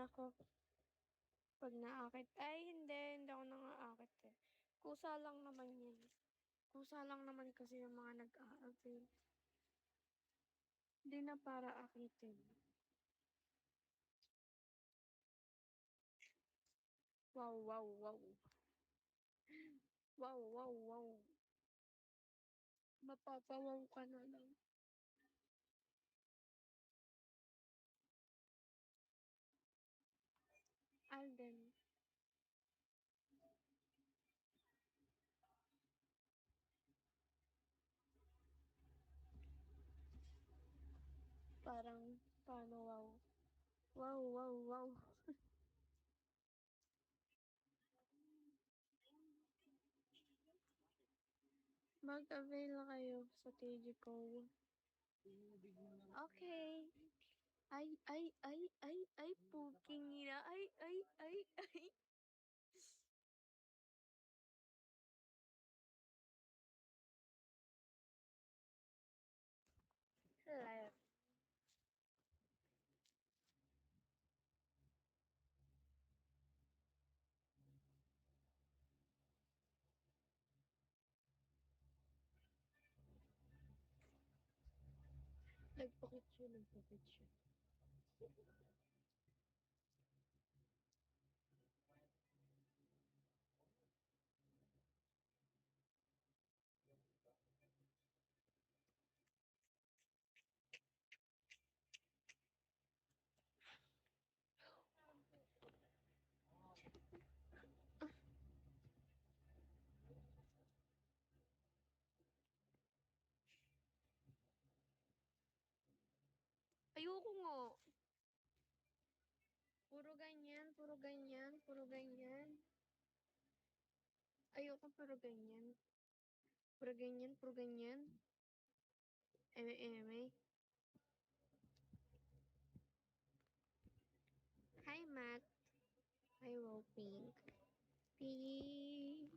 ako. Pag naakit. Ay, hindi ako nangaakit eh. Kusa lang naman yun. Kusa lang naman kasi yung mga nag-a-avail. Hindi na para akitin. Wow, wow, wow. Wow, wow, wow. Mapapawaw ka na lang. Alden. Parang, paano wow? Wow, wow, wow. Mag-avail na kayo sa TGCO. Okay. Ay, puking ina. Ay. Left. Nagpakitsyo. Ayoko nga. Puro ganyan. Ayoko puro ganyan. Puro ganyan. Eme. Hi, Matt. Hi, Pink. Pink.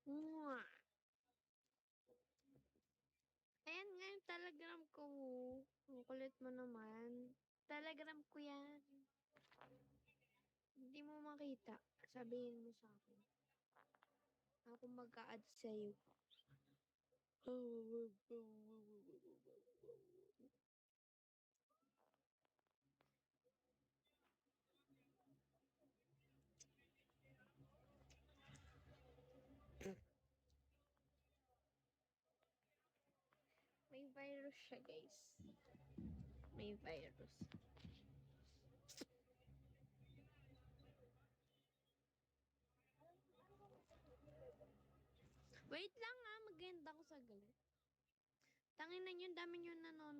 Mwah. Ayan nga yung telegram ko. Ang kulit mo naman. Telegram ko yan. Hindi mo makita. Sabihin mo sa akin. Ako mag-a-add sa'yo. May virus siya, guys. May virus. Wait lang ah, mag-end ako saglit. Tangin na yun, dami nyo nanonood.